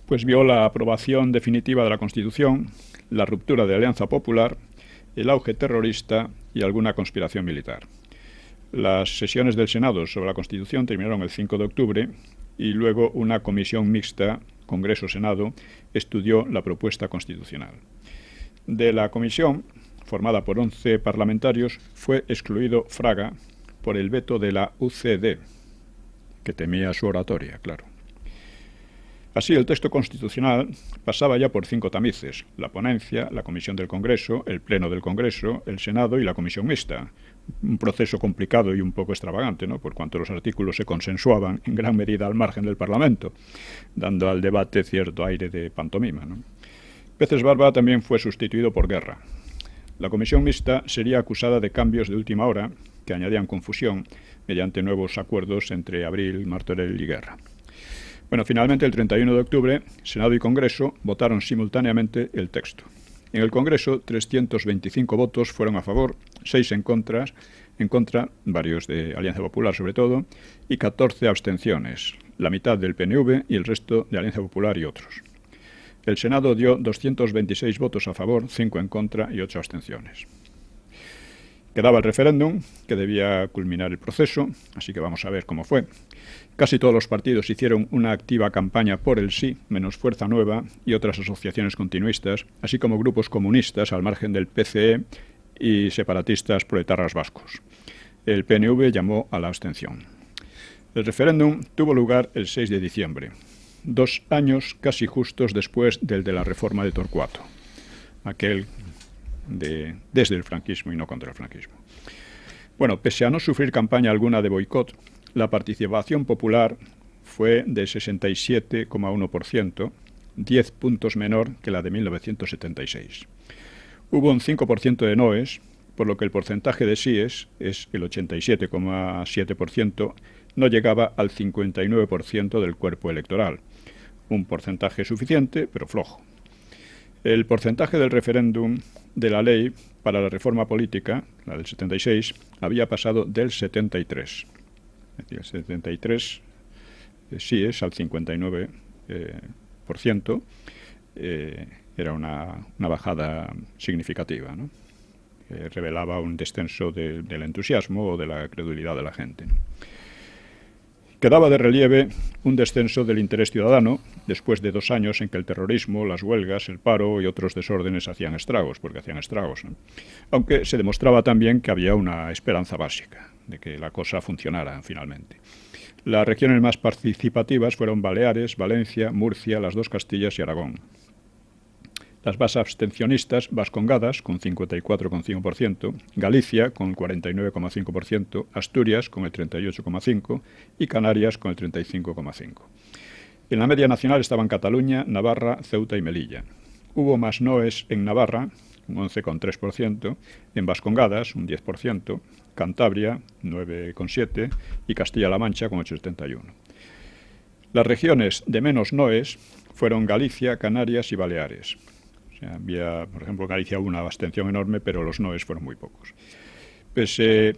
pues vio la aprobación definitiva de la Constitución, la ruptura de Alianza Popular, el auge terrorista y alguna conspiración militar. Las sesiones del Senado sobre la Constitución terminaron el 5 de octubre y luego una comisión mixta, Congreso-Senado, estudió la propuesta constitucional. De la comisión, formada por 11 parlamentarios, fue excluido Fraga por el veto de la UCD, que temía su oratoria, claro. Así, el texto constitucional pasaba ya por 5 tamices: la ponencia, la comisión del Congreso, el pleno del Congreso, el Senado y la comisión mixta. Un proceso complicado y un poco extravagante, ¿no?, por cuanto los artículos se consensuaban en gran medida al margen del Parlamento, dando al debate cierto aire de pantomima, ¿no? Peces Barba también fue sustituido por Guerra. La comisión mixta sería acusada de cambios de última hora que añadían confusión mediante nuevos acuerdos entre Abril, Martorell y Guerra. Bueno, finalmente, el 31 de octubre, Senado y Congreso votaron simultáneamente el texto. En el Congreso, 325 votos fueron a favor, 6 en contra, varios de Alianza Popular sobre todo, y 14 abstenciones, la mitad del PNV y el resto de Alianza Popular y otros. El Senado dio 226 votos a favor, 5 en contra y 8 abstenciones. Quedaba el referéndum, que debía culminar el proceso, así que vamos a ver cómo fue. Casi todos los partidos hicieron una activa campaña por el sí, menos Fuerza Nueva y otras asociaciones continuistas, así como grupos comunistas al margen del PCE y separatistas proetarras vascos. El PNV llamó a la abstención. El referéndum tuvo lugar el 6 de diciembre, 2 años casi justos después del de la reforma de Torcuato, aquel desde el franquismo y no contra el franquismo. Bueno, pese a no sufrir campaña alguna de boicot, la participación popular fue de 67,1%, 10 puntos menor que la de 1976. Hubo un 5% de noes, por lo que el porcentaje de síes es el 87,7%, no llegaba al 59% del cuerpo electoral. Un porcentaje suficiente, pero flojo. El porcentaje del referéndum de la ley para la reforma política, la del 76, había pasado del 73%. Es decir, el 73 sí es al 59%. Era una bajada significativa, ¿no? Revelaba un descenso del entusiasmo o de la credulidad de la gente, ¿no? Quedaba de relieve un descenso del interés ciudadano después de 2 años en que el terrorismo, las huelgas, el paro y otros desórdenes hacían estragos, ¿no? Aunque se demostraba también que había una esperanza básica de que la cosa funcionara finalmente. Las regiones más participativas fueron Baleares, Valencia, Murcia, las 2 Castillas y Aragón. Las más abstencionistas, Vascongadas, con 54,5%, Galicia, con 49,5%, Asturias, con el 38,5% y Canarias, con el 35,5%. En la media nacional estaban Cataluña, Navarra, Ceuta y Melilla. Hubo más noes en Navarra, un 11,3%, en Vascongadas, un 10%, Cantabria, 9,7%, y Castilla-La Mancha, con 8,71%. Las regiones de menos noes fueron Galicia, Canarias y Baleares. Había, por ejemplo, en Galicia una abstención enorme, pero los noes fueron muy pocos. Pese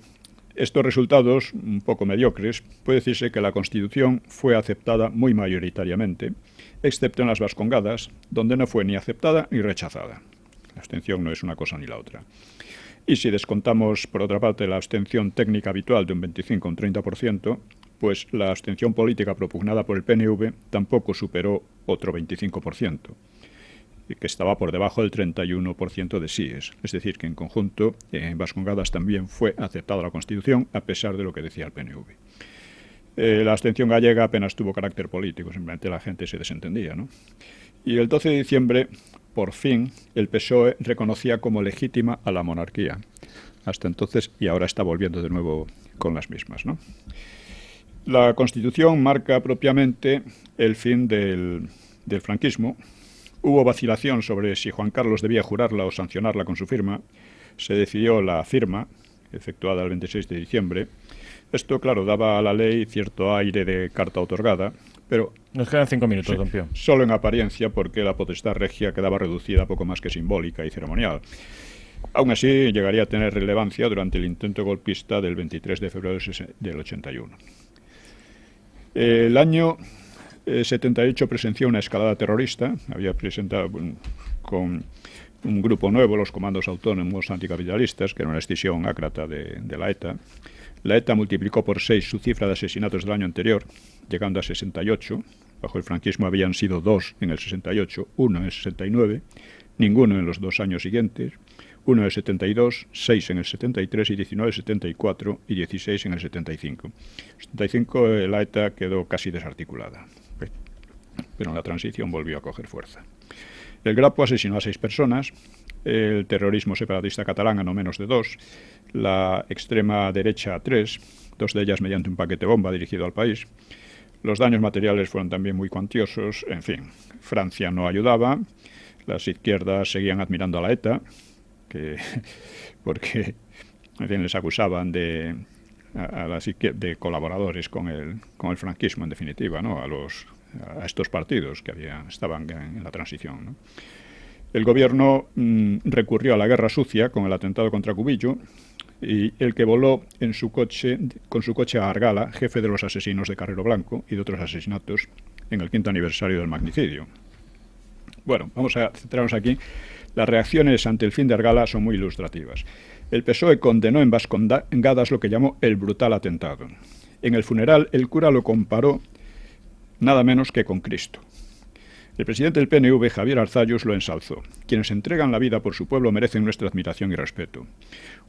estos resultados un poco mediocres, puede decirse que la Constitución fue aceptada muy mayoritariamente, excepto en las Vascongadas, donde no fue ni aceptada ni rechazada. La abstención no es una cosa ni la otra. Y si descontamos, por otra parte, la abstención técnica habitual de un 25 o un 30%, pues la abstención política propugnada por el PNV tampoco superó otro 25%. Que estaba por debajo del 31% de síes. Es decir, que en conjunto, en Vascongadas también fue aceptada la Constitución, a pesar de lo que decía el PNV. La abstención gallega apenas tuvo carácter político, simplemente la gente se desentendía, ¿no? Y el 12 de diciembre, por fin, el PSOE reconocía como legítima a la monarquía. Hasta entonces, y ahora está volviendo de nuevo con las mismas, ¿no? La Constitución marca propiamente el fin del franquismo. Hubo vacilación sobre si Juan Carlos debía jurarla o sancionarla con su firma. Se decidió la firma, efectuada el 26 de diciembre. Esto, claro, daba a la ley cierto aire de carta otorgada, pero... Nos quedan 5 minutos, sí, don Pío. Solo en apariencia, porque la potestad regia quedaba reducida a poco más que simbólica y ceremonial. Aún así, llegaría a tener relevancia durante el intento golpista del 23 de febrero del 81. El año 78 presenció una escalada terrorista. Había presentado con un grupo nuevo, los Comandos Autónomos Anticapitalistas, que era una escisión ácrata de la ETA. La ETA multiplicó por 6 su cifra de asesinatos del año anterior, llegando a 68. Bajo el franquismo habían sido 2 en el 68, 1 en el 69, ninguno en los 2 años siguientes, 1 en el 72, 6 en el 73 y 19 en el 74 y 16 en el 75. En el 75 la ETA quedó casi desarticulada, pero en la transición volvió a coger fuerza. El Grapo asesinó a 6 personas, el terrorismo separatista catalán a no menos de 2, la extrema derecha a 3, 2 de ellas mediante un paquete bomba dirigido al país. Los daños materiales fueron también muy cuantiosos. En fin, Francia no ayudaba, las izquierdas seguían admirando a la ETA, porque en fin, les acusaban de colaboradores con el franquismo, en definitiva, ¿no? A estos partidos que estaban en la transición, ¿no? El gobierno recurrió a la guerra sucia con el atentado contra Cubillo, y el que voló con su coche a Argala, jefe de los asesinos de Carrero Blanco y de otros asesinatos en el 5º aniversario del magnicidio. Bueno, vamos a centrarnos aquí. Las reacciones ante el fin de Argala son muy ilustrativas. El PSOE condenó en Vascongadas lo que llamó el brutal atentado. En el funeral, el cura lo comparó nada menos que con Cristo. El presidente del PNV, Javier Arzallus, lo ensalzó. Quienes entregan la vida por su pueblo merecen nuestra admiración y respeto.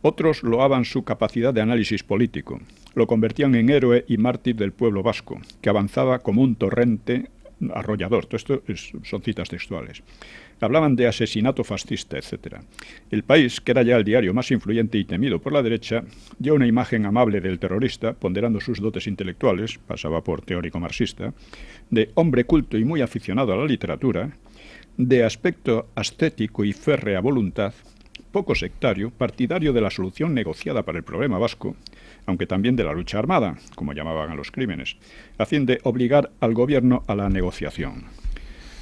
Otros loaban su capacidad de análisis político. Lo convertían en héroe y mártir del pueblo vasco, que avanzaba como un torrente arrollador. Todo esto son citas textuales. Hablaban de asesinato fascista, etc. El País, que era ya el diario más influyente y temido por la derecha, dio una imagen amable del terrorista, ponderando sus dotes intelectuales, pasaba por teórico marxista, de hombre culto y muy aficionado a la literatura, de aspecto ascético y férrea voluntad, poco sectario, partidario de la solución negociada para el problema vasco, aunque también de la lucha armada, como llamaban a los crímenes, a fin de obligar al gobierno a la negociación.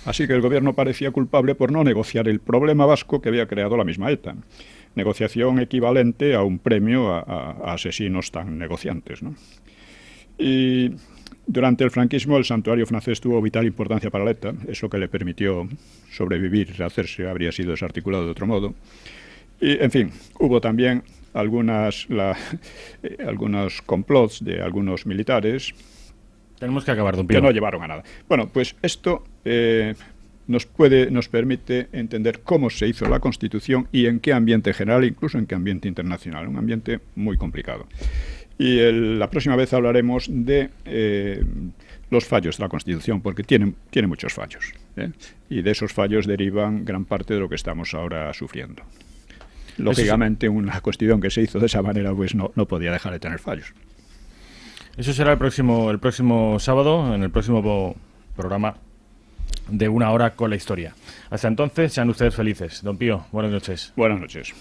Así que el gobierno parecía culpable por no negociar el problema vasco que había creado la misma ETA. Negociación equivalente a un premio a asesinos tan negociantes, ¿no? Y durante el franquismo el santuario francés tuvo vital importancia para ETA, es lo que le permitió sobrevivir, hacerse, habría sido desarticulado de otro modo. Y, en fin, hubo también algunos complots de algunos militares. Tenemos que acabar, don Pío. Que no llevaron a nada. Bueno, pues esto nos permite entender cómo se hizo la Constitución y en qué ambiente general, incluso en qué ambiente internacional. Un ambiente muy complicado. Y la próxima vez hablaremos de los fallos de la Constitución, porque tiene muchos fallos, ¿eh? Y de esos fallos derivan gran parte de lo que estamos ahora sufriendo. Lógicamente, una Constitución que se hizo de esa manera pues no podía dejar de tener fallos. Eso será el próximo sábado, en el próximo programa de Una Hora con la Historia. Hasta entonces, sean ustedes felices. Don Pío, buenas noches. Buenas noches.